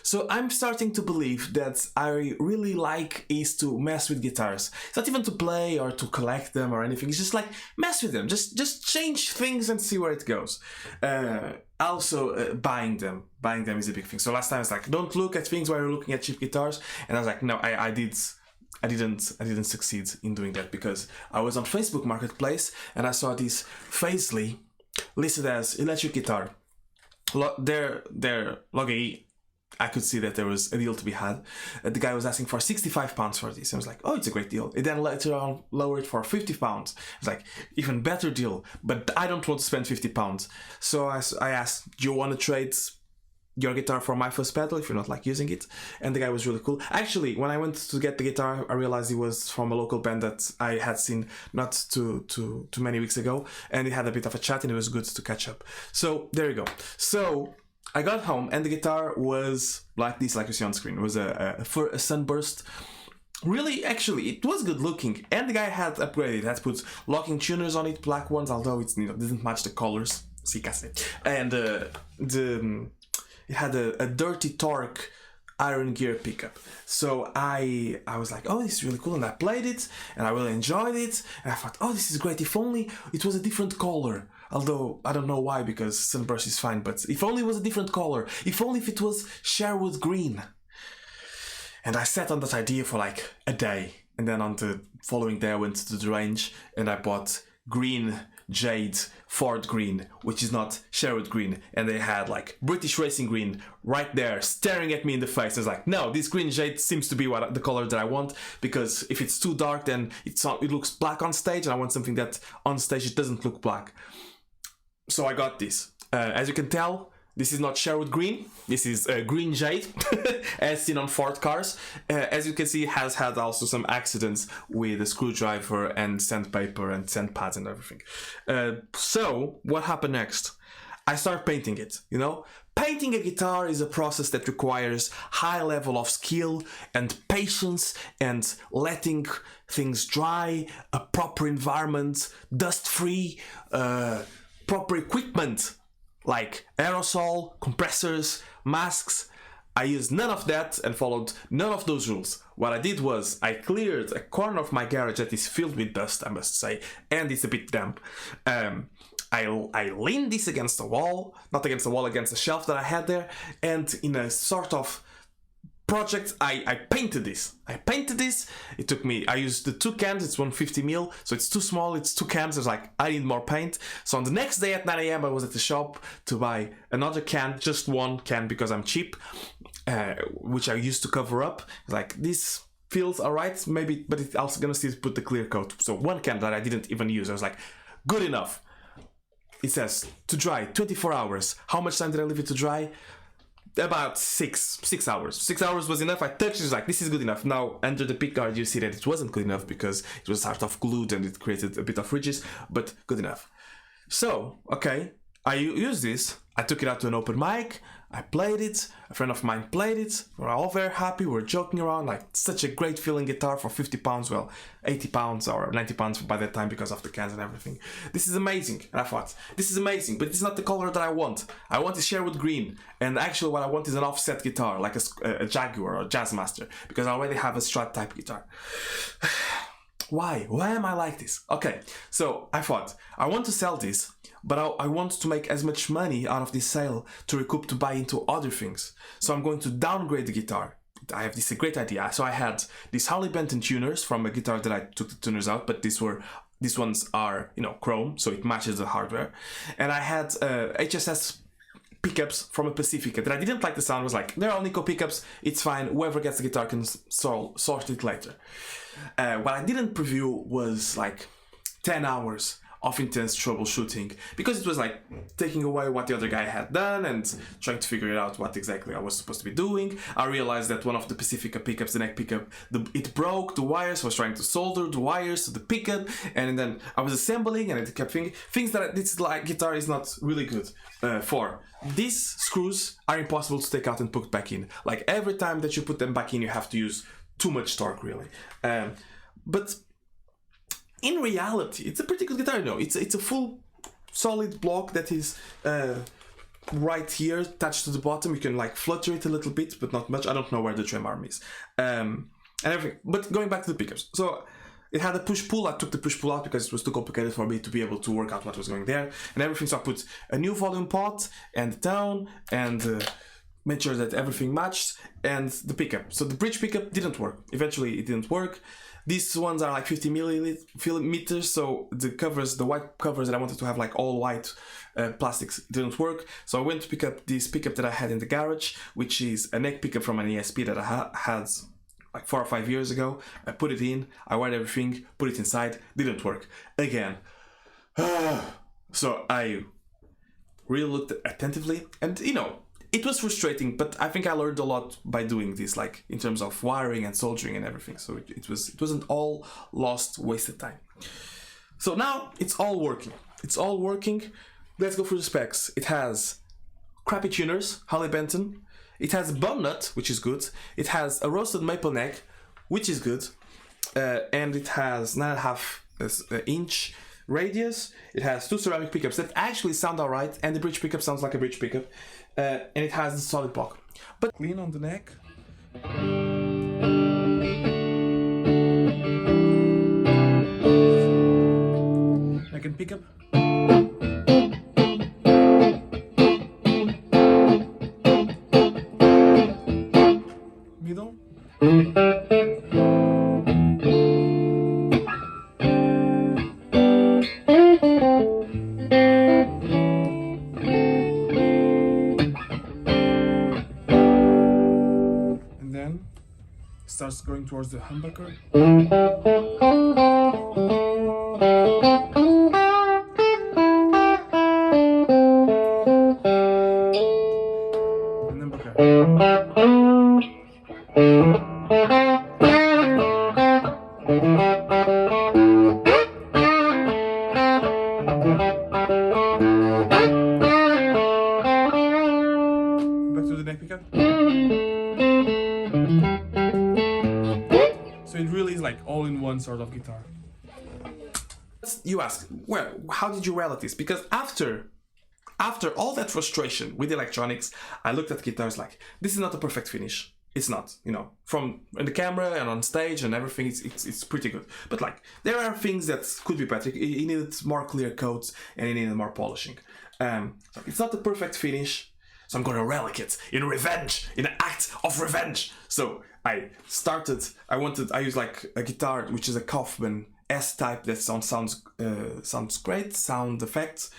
So I'm starting to believe that I really like is to mess with guitars. It's not even to play or to collect them or anything. It's just like mess with them. Just change things and see where it goes. Also, buying them. Buying them is a big thing. So last time I was like, don't look at things while you're looking at cheap guitars. And I was like, no, I didn't succeed in doing that because I was on Facebook Marketplace and I saw this Fazley listed as electric guitar. Their logo, I could see that there was a deal to be had. The guy was asking for £65 for this. I was like, oh, it's a great deal. It then later on lowered for £50. It's like, even better deal, but I don't want to spend £50. So I asked, do you want to trade your guitar for my first pedal if you're not like using it? And the guy was really cool. Actually, when I went to get the guitar, I realized it was from a local band that I had seen not too many weeks ago, and we had a bit of a chat and it was good to catch up. So there you go. So I got home and the guitar was like this, like you see on screen. It was a Sunburst. Really, actually, it was good looking, and the guy had upgraded. Had put locking tuners on it, black ones, although it didn't match the colors. And it had a dirty torque iron gear pickup. So I was like, oh, this is really cool, and I played it and I really enjoyed it, and I thought, oh, this is great. If only it was a different color. Although I don't know why, because Sunburst is fine, but if only it was a different color. If only if it was Sherwood green. And I sat on that idea for like a day, and then on the following day I went to the range and I bought green jade Ford green, which is not Sherwood green, and they had like British racing green right there staring at me in the face. I was like, no, this green jade seems to be the color that I want, because if it's too dark then it looks black on stage, and I want something that on stage it doesn't look black. So I got this. As you can tell, this is not Sherwood green, this is green jade, as seen on Ford cars. As you can see, it has had also some accidents with a screwdriver and sandpaper and sand pads and everything. So, what happened next? I started painting it, you know? Painting a guitar is a process that requires high level of skill and patience and letting things dry, a proper environment, dust-free, proper equipment like aerosol, compressors, masks. I used none of that and followed none of those rules. What I did was I cleared a corner of my garage that is filled with dust, I must say, and it's a bit damp. I leaned this against the wall, not against the wall, against the shelf that I had there, and in a sort of project, I painted this. It took me, I used the 2 cans, it's 150ml, so it's too small, it's 2 cans. I was like, I need more paint. So on the next day at 9 AM, I was at the shop to buy another can, just 1 can because I'm cheap, which I used to cover up. Like, this feels alright, maybe, but it's also gonna still put the clear coat. So 1 can that I didn't even use. I was like, good enough. It says to dry 24 hours. How much time did I leave it to dry? About 6 hours. 6 hours was enough. I touched it, was like, this is good enough. Now, under the pickguard, you see that it wasn't good enough because it was sort of glued and it created a bit of ridges, but good enough. So, okay, I used this. I took it out to an open mic. I played it. A friend of mine played it. We're all very happy. We're joking around, like, such a great feeling guitar for £50. Well, £80 or £90 by that time because of the cans and everything. This is amazing. And I thought, this is amazing, but it's not the color that I want. I want a Sherwood green. And actually what I want is an offset guitar, like a Jaguar or a Jazzmaster, because I already have a Strat type guitar. Why? Why am I like this? Okay, so I thought, I want to sell this, but I want to make as much money out of this sale to recoup to buy into other things. So I'm going to downgrade the guitar. I have this great idea. So I had these Harley Benton tuners from a guitar that I took the tuners out, but these ones are, you know, chrome, so it matches the hardware. And I had HSS pickups from a Pacifica that I didn't like the sound. Was like, they're all Nico pickups, it's fine, whoever gets the guitar can sort it later. What I didn't preview was like 10 hours of intense troubleshooting, because it was like taking away what the other guy had done and trying to figure out what exactly I was supposed to be doing. I realized that one of the Pacifica pickups, the neck pickup, it broke the wires. So I was trying to solder the wires to the pickup, and then I was assembling, and it kept things that this like guitar is not really good for. These screws are impossible to take out and put back in. Like, every time that you put them back in, you have to use too much torque, really. But in reality, it's a pretty good guitar. No, it's a full solid block that is right here attached to the bottom. You can like flutter it a little bit, but not much. I don't know where the trim arm is. And everything. But going back to the pickups. So it had a push-pull. I took the push-pull out because it was too complicated for me to be able to work out what was going there and everything. So I put a new volume pot and down and made sure that everything matched, and the pickup. So the bridge pickup didn't work. Eventually it didn't work. These ones are like 50 millimeters, so the covers, the white covers that I wanted to have like all white plastics didn't work. So I went to pick up this pickup that I had in the garage, which is a neck pickup from an ESP that I had like 4 or 5 years ago. I put it in, I wired everything, put it inside, didn't work. Again. So I really looked attentively, and you know, it was frustrating, but I think I learned a lot by doing this, like in terms of wiring and soldering and everything. So it wasn't all lost, wasted time. So now it's all working. It's all working. Let's go through the specs. It has crappy tuners, Harley Benton. It has bum nut, which is good. It has a roasted maple neck, which is good. And it has 9.5 inch radius. It has 2 ceramic pickups that actually sound alright, and the bridge pickup sounds like a bridge pickup. And it has the solid block. But clean on the neck. I can pick up. Middle. Starts going towards the humbucker. And then back up. Back to the neck pickup. So it really is like all-in-one sort of guitar. You ask, well, how did you relic this? Because after all that frustration with electronics, I looked at guitars like, this is not a perfect finish. It's not, you know, from in the camera and on stage and everything, it's pretty good. But like, there are things that could be better. It needed more clear coats and it needed more polishing. So it's not the perfect finish. So I'm gonna relic it in revenge, in an act of revenge. So I used like a guitar, which is a Kaufman S-type that sounds great, sound effects,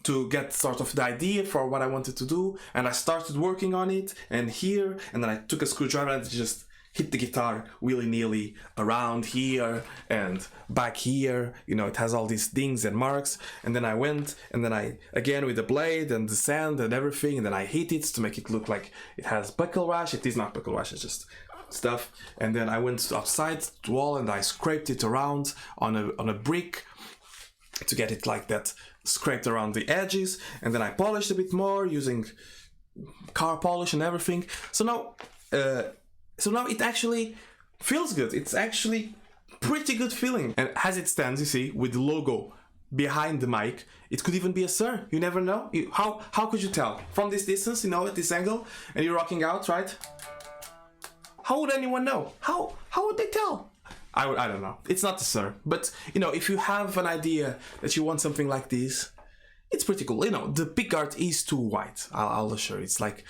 to get sort of the idea for what I wanted to do. And I started working on it, and then I took a screwdriver and just hit the guitar willy-nilly around here and back here. You know, it has all these dings and marks. And then I went, and then I, again with the blade and the sand and everything, and then I hit it to make it look like it has buckle rash. It is not buckle rash, it's just stuff. And then I went outside to the wall and I scraped it around on a brick to get it like that, scraped around the edges. And then I polished a bit more using car polish and everything. So now it actually feels good. It's actually pretty good feeling. And as it stands, you see, with the logo behind the mic, it could even be a Sir. You never know. How could you tell? From this distance, you know, at this angle, and you're rocking out, right? How would anyone know? How would they tell? I don't know. It's not the Sir. But, you know, if you have an idea that you want something like this, it's pretty cool. You know, the pickguard is too white. I'll assure you. It's like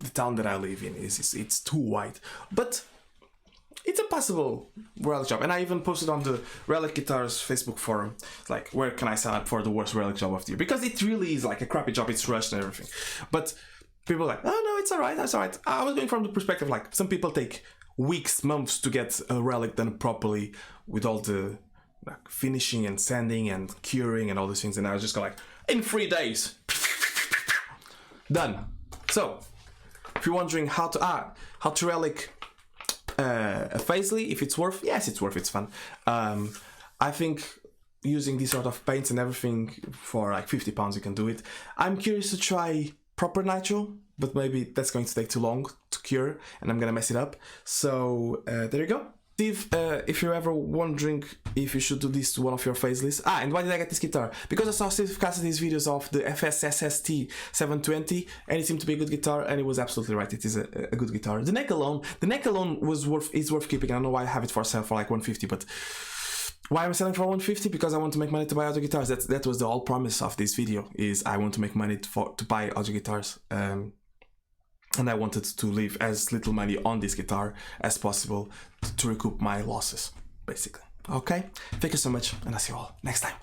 the town that I live in it's too white, but it's a possible relic job. And I even posted on the Relic Guitars Facebook forum, like, where can I sign up for the worst relic job of the year? Because it really is like a crappy job. It's rushed and everything. But people are like, oh no, it's alright, that's alright. I was going from the perspective like some people take weeks, months to get a relic done properly with all the like finishing and sanding and curing and all these things. And I was just going like, in 3 days, done. So if you're wondering how to relic a Fazley, if it's worth, yes, it's worth. It's fun. I think using these sort of paints and everything for like £50, you can do it. I'm curious to try proper nitro, but maybe that's going to take too long to cure, and I'm gonna mess it up. So there you go. Steve, if you're ever wondering if you should do this to one of your Fazleys. And why did I get this guitar? Because I saw Steve Cassidy's videos of the Fsst720 and it seemed to be a good guitar, and he was absolutely right. It is a good guitar. The neck alone is worth keeping. I don't know why I have it for sale for like 150, but why am I selling for 150? Because I want to make money to buy audio guitars. That was the whole promise of this video, is I want to make money to buy audio guitars. And I wanted to leave as little money on this guitar as possible to recoup my losses, basically. Okay? Thank you so much, and I'll see you all next time.